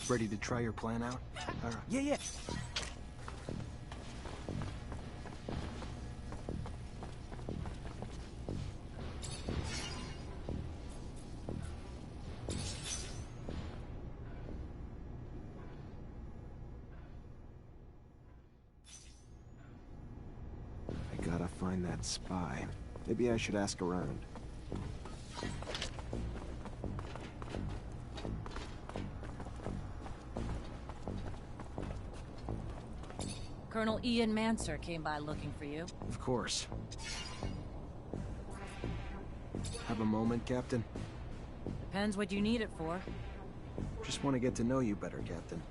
Ready to try your plan out? Yeah. I gotta find that spy. Maybe I should ask around. Colonel Ian Manser came by looking for you. Of course. Have a moment, Captain? Depends what you need it for. Just want to get to know you better, Captain.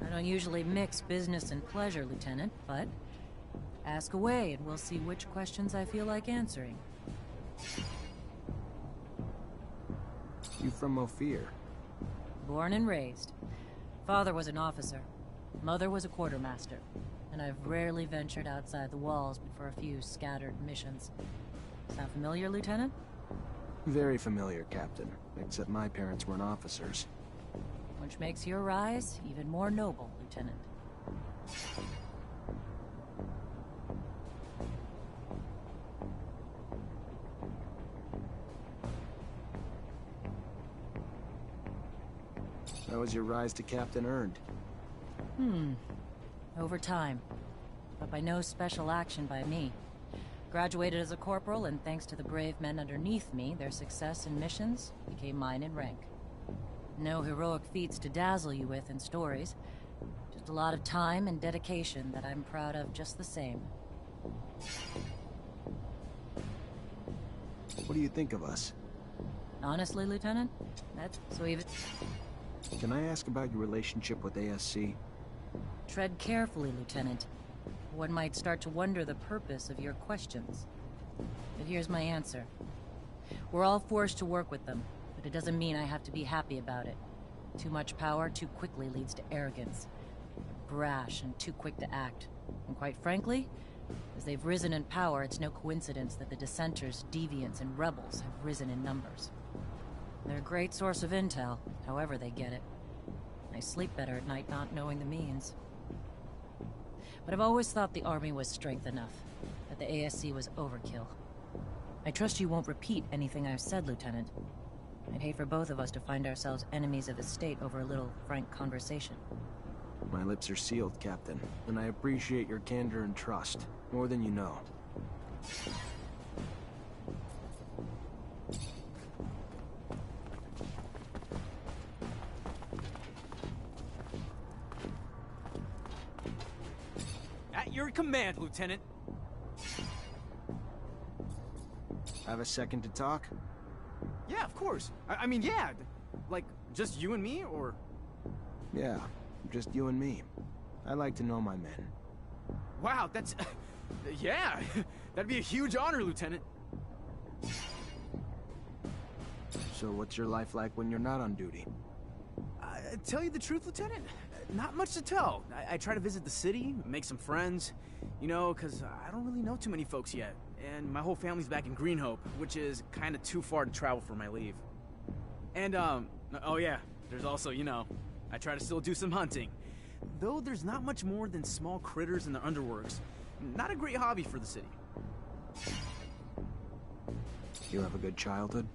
I don't usually mix business and pleasure, Lieutenant, but ask away and we'll see which questions I feel like answering. You from Ophir? Born and raised. Father was an officer. Mother was a quartermaster. And I've rarely ventured outside the walls but for a few scattered missions. Sound familiar, Lieutenant? Very familiar, Captain. Except my parents weren't officers. Which makes your rise even more noble, Lieutenant. How was your rise to Captain earned? Over time. But by no special action by me. Graduated as a corporal, and thanks to the brave men underneath me, their success in missions became mine in rank. No heroic feats to dazzle you with in stories. Just a lot of time and dedication that I'm proud of just the same. What do you think of us? Honestly, Lieutenant? That's so even... Can I ask about your relationship with ASC? Tread carefully, Lieutenant. One might start to wonder the purpose of your questions. But here's my answer. We're all forced to work with them, but it doesn't mean I have to be happy about it. Too much power too quickly leads to arrogance. Brash and too quick to act. And quite frankly, as they've risen in power, it's no coincidence that the dissenters, deviants, and rebels have risen in numbers. They're a great source of intel, however they get it. I sleep better at night not knowing the means. But I've always thought the army was strength enough, that the ASC was overkill. I trust you won't repeat anything I've said, Lieutenant. I'd hate for both of us to find ourselves enemies of the state over a little frank conversation. My lips are sealed, Captain, and I appreciate your candor and trust, more than you know. At your command, Lieutenant. Have a second to talk? Yeah, of course. I mean, yeah. Like, just you and me, or...? Yeah, just you and me. I like to know my men. Wow, that's... yeah, that'd be a huge honor, Lieutenant. So what's your life like when you're not on duty? Tell you the truth, Lieutenant? Not much to tell. I try to visit the city, make some friends, you know, because I don't really know too many folks yet. And my whole family's back in Greenhope, which is kind of too far to travel for my leave. And, oh yeah, there's also, you know, I try to still do some hunting. Though there's not much more than small critters in their underworks. Not a great hobby for the city. You have a good childhood?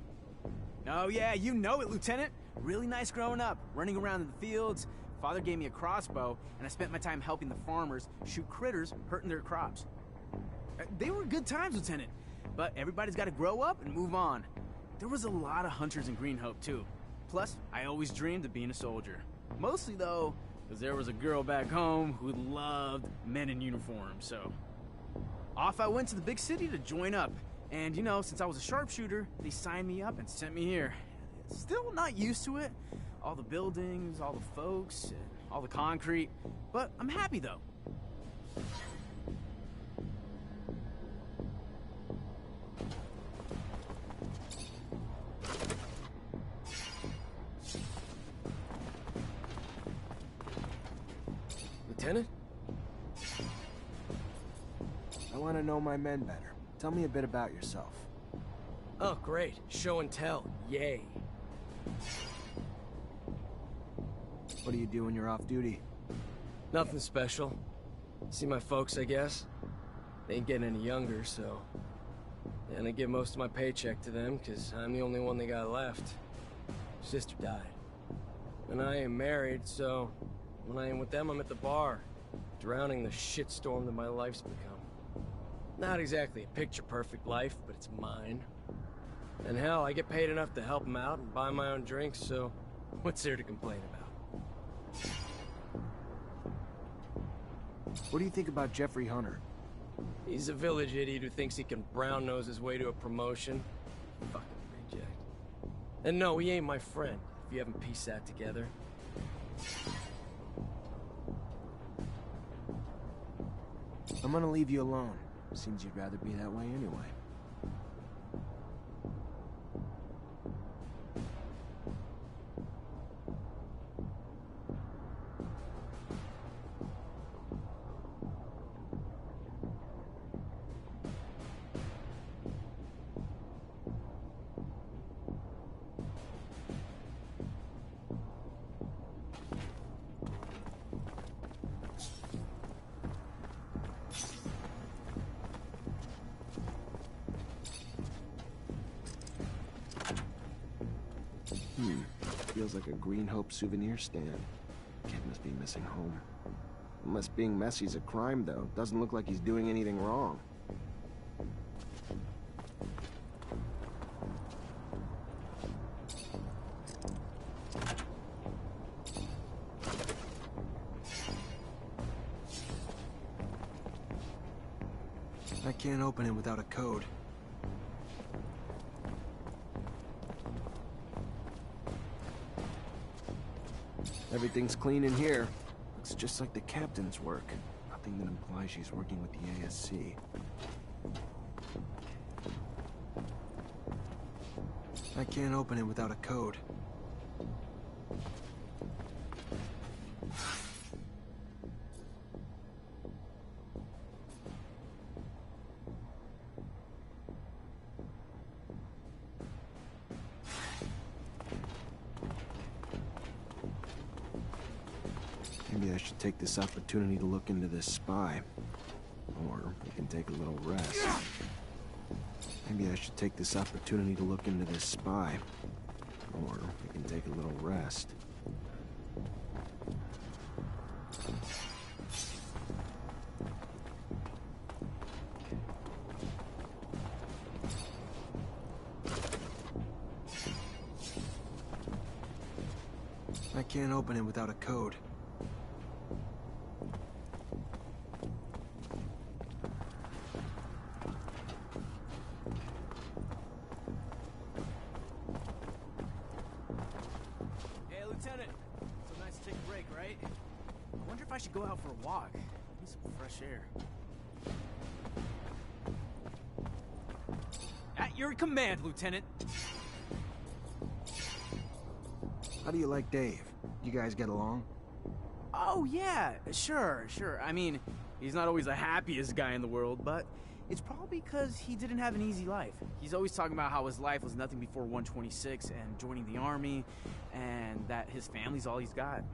Oh yeah, you know it, Lieutenant. Really nice growing up, running around in the fields. Father gave me a crossbow, and I spent my time helping the farmers shoot critters hurting their crops. They were good times, Lieutenant, but everybody's got to grow up and move on. There was a lot of hunters in Greenhope, too. Plus, I always dreamed of being a soldier. Mostly, though, because there was a girl back home who loved men in uniform, so... Off I went to the big city to join up. And, you know, since I was a sharpshooter, they signed me up and sent me here. Still not used to it. All the buildings, all the folks, all the concrete. But I'm happy, though. Lieutenant? I want to know my men better. Tell me a bit about yourself. Oh, great. Show and tell. Yay. What do you do when you're off duty? Nothing special. See my folks, I guess. They ain't getting any younger, so... And I give most of my paycheck to them, because I'm the only one they got left. Sister died. And I ain't married, so... When I ain't with them, I'm at the bar, drowning the shitstorm that my life's become. Not exactly a picture-perfect life, but it's mine. And hell, I get paid enough to help them out and buy my own drinks, so... What's there to complain about? What do you think about Jeffrey Hunter? He's a village idiot who thinks he can brown-nose his way to a promotion. Fucking reject. And no, he ain't my friend, if you haven't pieced that together. I'm gonna leave you alone. Seems you'd rather be that way anyway. Feels like a Green Hope souvenir stand. Kid must be missing home. Unless being messy's a crime, though. Doesn't look like he's doing anything wrong. I can't open it without a code. Everything's clean in here. Looks just like the captain's work. Nothing that implies she's working with the ASC. I can't open it without a code. Maybe I should take this opportunity to look into this spy. Or we can take a little rest. Maybe I should take this opportunity to look into this spy. Or we can take a little rest. I can't open it without a code. I should go out for a walk. Need some fresh air. At your command, Lieutenant. How do you like Dave? You guys get along? Oh, yeah, sure. I mean, he's not always the happiest guy in the world, but it's probably because he didn't have an easy life. He's always talking about how his life was nothing before 126 and joining the army, and that his family's all he's got.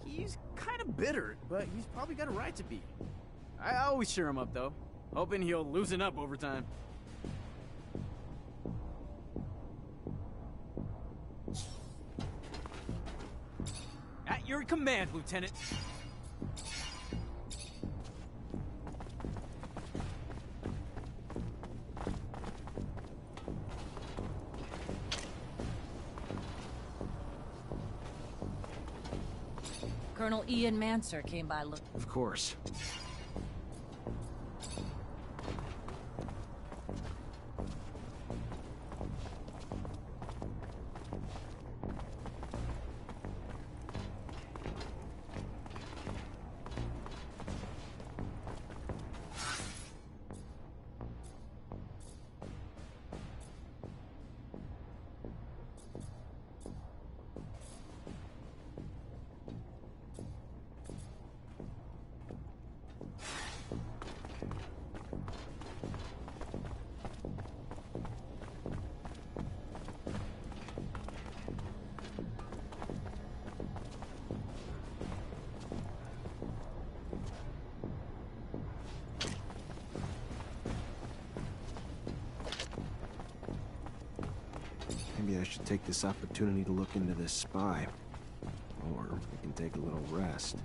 He's kind of bitter, but he's probably got a right to be. I always cheer him up, though, hoping he'll loosen up over time. At your command, Lieutenant. Colonel Ian Manser came by looking. Of course. I should take this opportunity to look into this spy. Or we can take a little rest.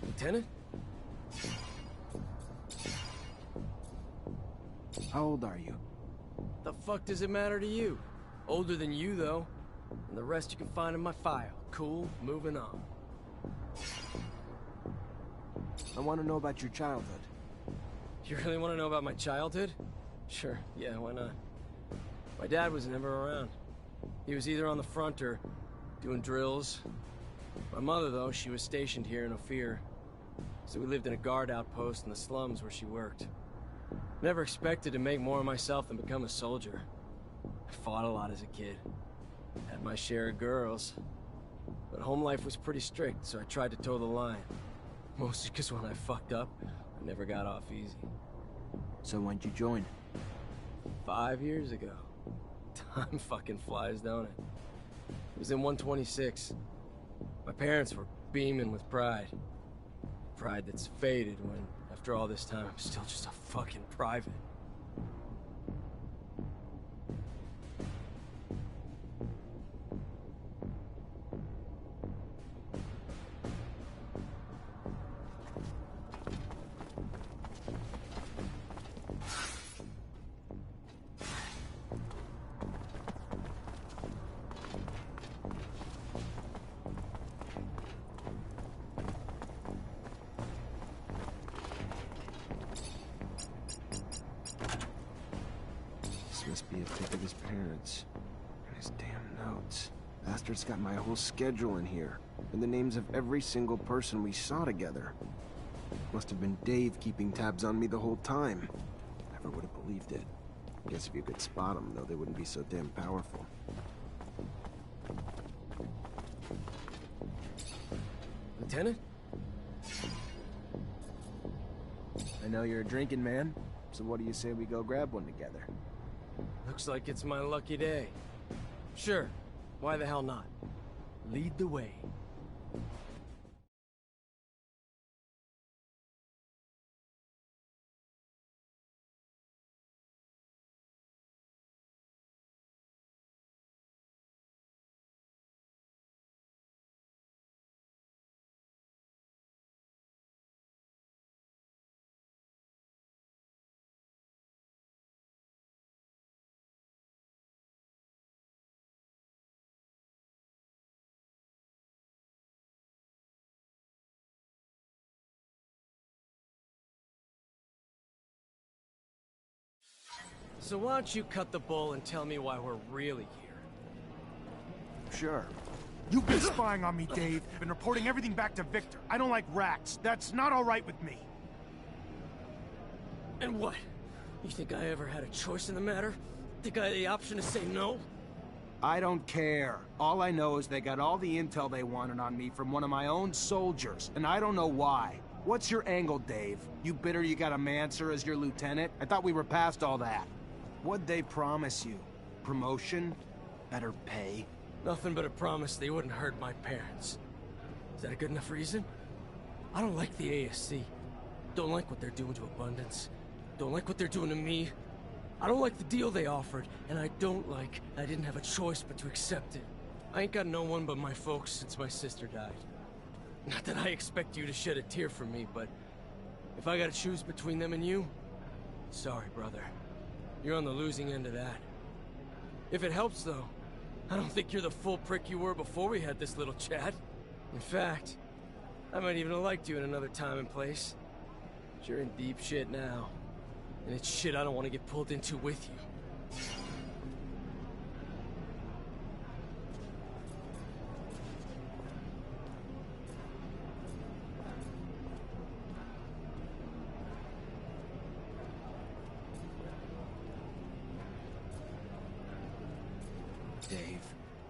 Lieutenant? How old are you? The fuck does it matter to you? Older than you, though. And the rest you can find in my file. Cool, moving on. I want to know about your childhood. You really want to know about my childhood? Sure, yeah, why not? My dad was never around. He was either on the front or doing drills. My mother, though, she was stationed here in Ophir. So we lived in a guard outpost in the slums where she worked. Never expected to make more of myself than become a soldier. I fought a lot as a kid. Had my share of girls. But home life was pretty strict, so I tried to toe the line. Mostly because when I fucked up, I never got off easy. So when'd you join? 5 years ago. Time fucking flies, don't it? It was in 126. My parents were beaming with pride. Pride that's faded when, after all this time, I'm still just a fucking private. Must be a pic of his parents. And his damn notes. Bastard's got my whole schedule in here. And the names of every single person we saw together. Must have been Dave keeping tabs on me the whole time. Never would have believed it. Guess if you could spot them, though, they wouldn't be so damn powerful. Lieutenant? I know you're a drinking man, so what do you say we go grab one together? Looks like it's my lucky day. Sure, why the hell not? Lead the way. So why don't you cut the bull and tell me why we're really here? Sure. You've been spying on me, Dave, and reporting everything back to Victor. I don't like rats. That's not all right with me. And what? You think I ever had a choice in the matter? Think I had the option to say no? I don't care. All I know is they got all the intel they wanted on me from one of my own soldiers, and I don't know why. What's your angle, Dave? You bitter you got a Mancer as your lieutenant? I thought we were past all that. What'd they promise you? Promotion? Better pay? Nothing but a promise they wouldn't hurt my parents. Is that a good enough reason? I don't like the ASC. Don't like what they're doing to Abundance. Don't like what they're doing to me. I don't like the deal they offered, and I don't like I didn't have a choice but to accept it. I ain't got no one but my folks since my sister died. Not that I expect you to shed a tear for me, but if I gotta choose between them and you, sorry, brother. You're on the losing end of that. If it helps, though, I don't think you're the full prick you were before we had this little chat. In fact, I might even have liked you in another time and place. But you're in deep shit now. And it's shit I don't want to get pulled into with you. Dave,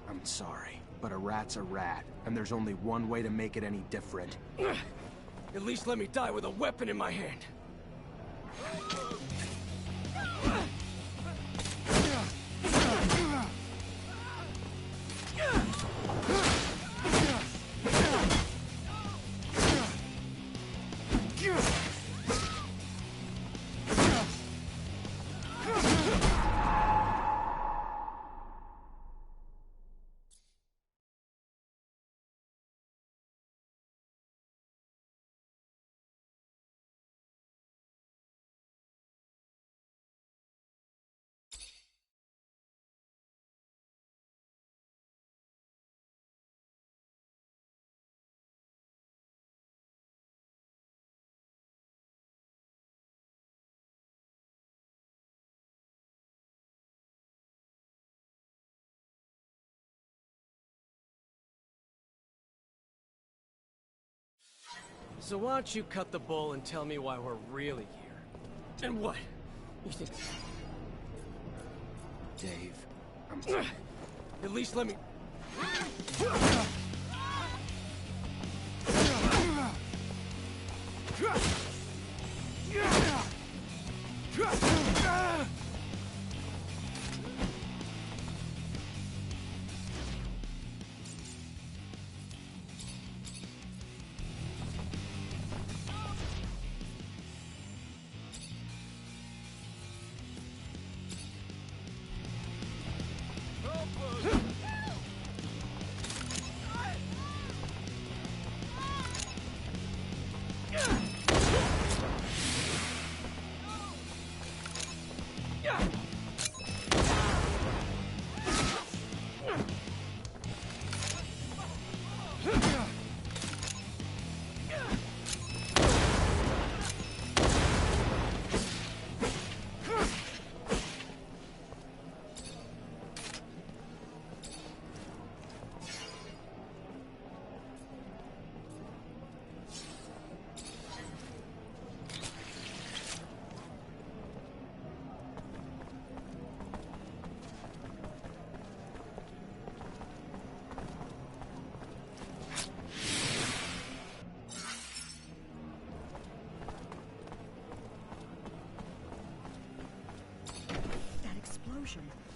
I'm sorry, but a rat's a rat, and there's only one way to make it any different. At least let me die with a weapon in my hand. So why don't you cut the bull and tell me why we're really here? And what? You think... Dave, At least let me...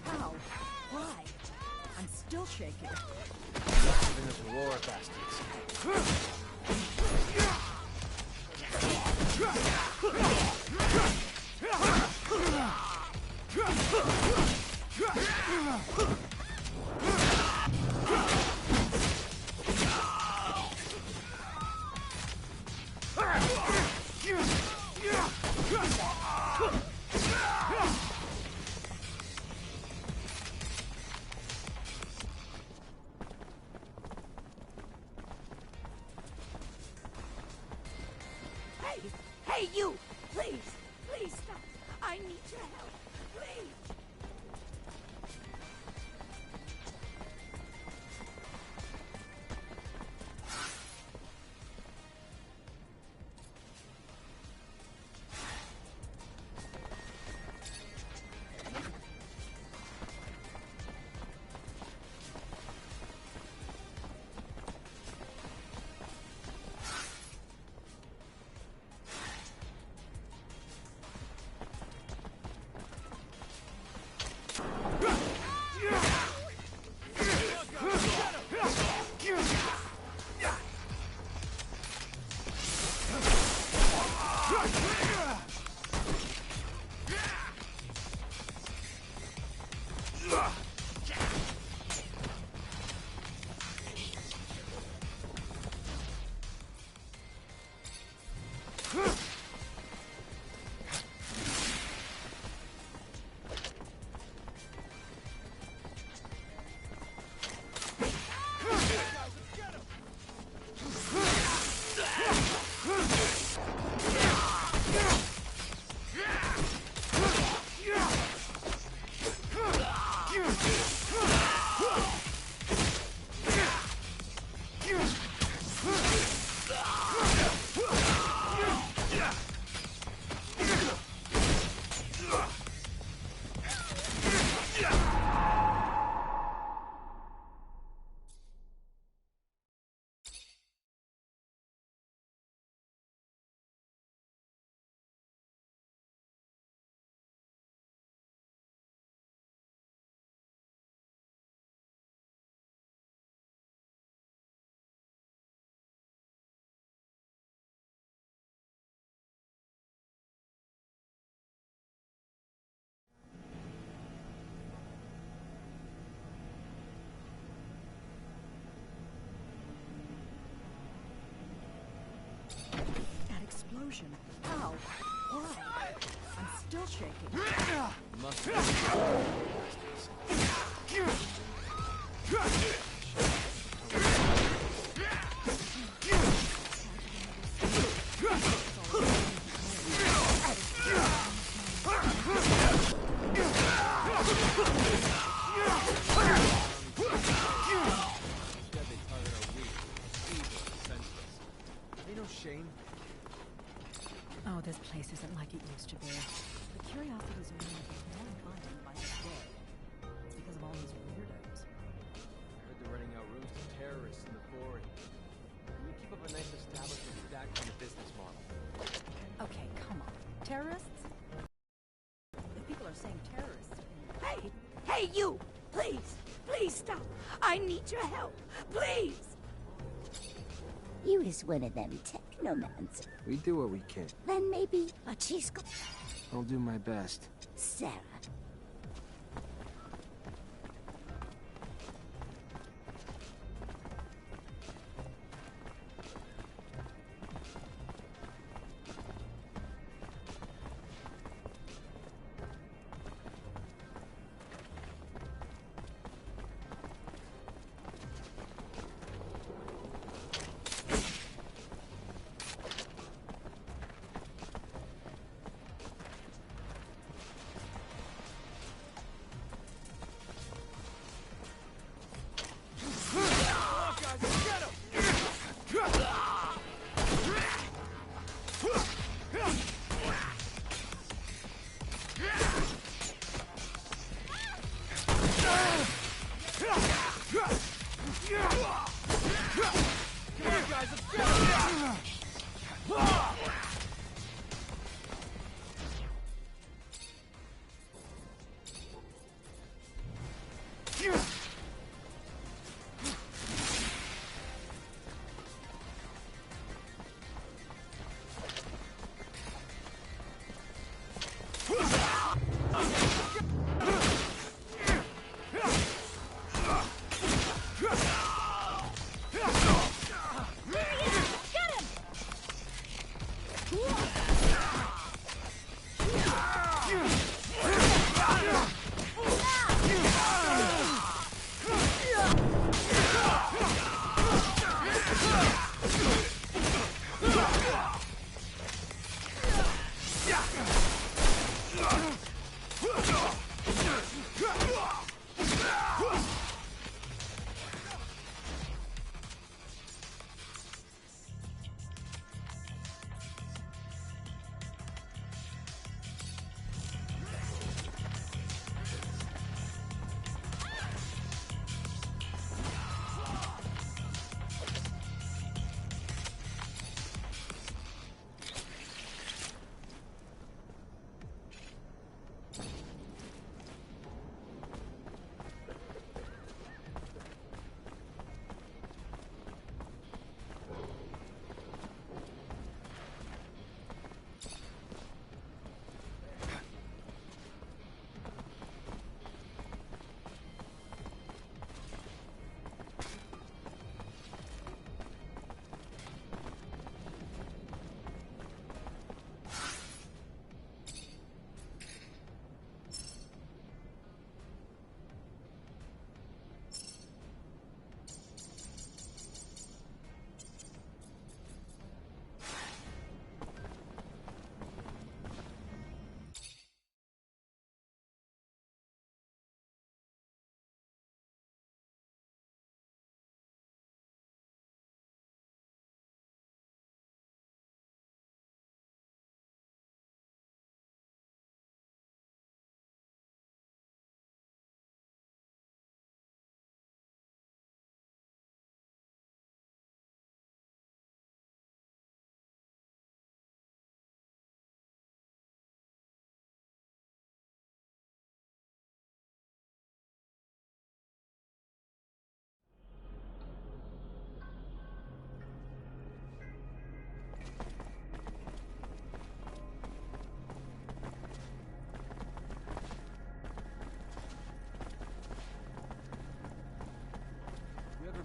How? Why? I'm still shaking. There's war bastards. Hey, you! Please! Please stop! I need your help! Please! explosion. How? Why? I'm still shaking. Must be. Shame. Oh, this place isn't like it used to be. The curiosities are more inviting by the day. It's because of all these weirdos. I heard they're renting out rooms to terrorists in the quarry. Can you keep up a nice establishment with that kind of business model? Okay, come on. Terrorists? If people are saying terrorists... Hey! Hey, you! Please! Please stop! I need your help! Please! You is one of them Technomancer. We do what we can. Then maybe a cheese. I'll do my best. Sarah.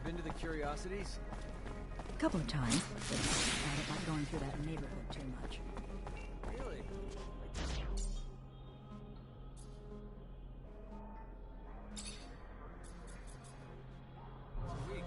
Been to the Curiosities? couple of times, but I decided not going through that neighborhood too much. Really? Sweet.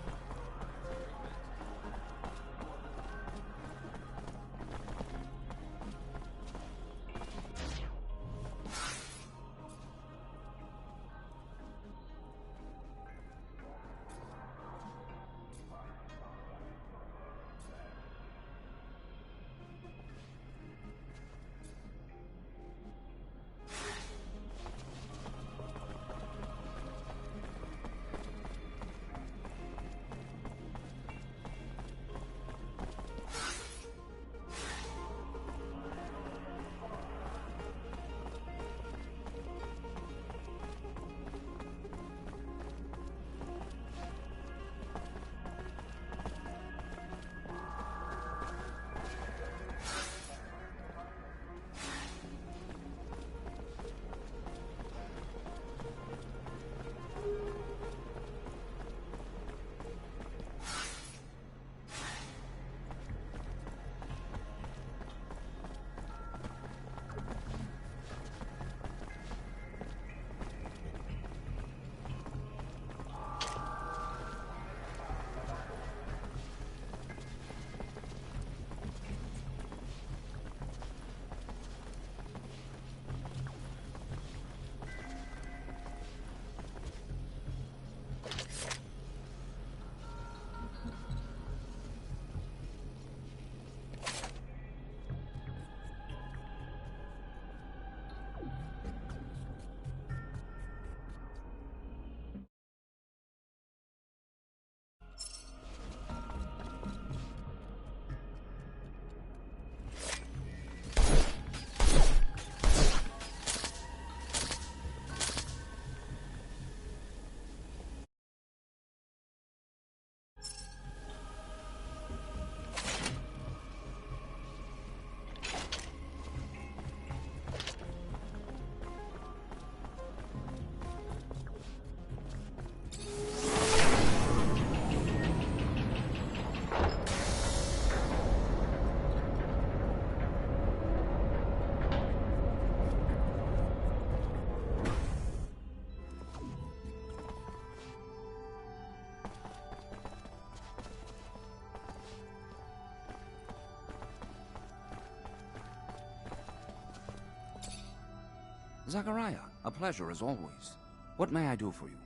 Zachariah, a pleasure as always. What may I do for you?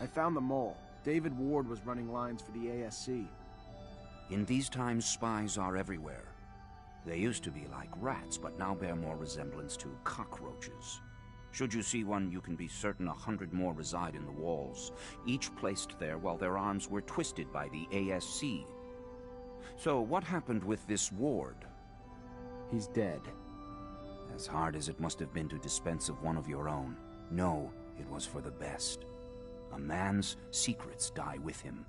I found the mole. David Ward was running lines for the ASC. In these times, spies are everywhere. They used to be like rats, but now bear more resemblance to cockroaches. Should you see one, you can be certain 100 more reside in the walls, each placed there while their arms were twisted by the ASC. So, what happened with this Ward? He's dead. As hard as it must have been to dispense of one of your own, know it was for the best. A man's secrets die with him.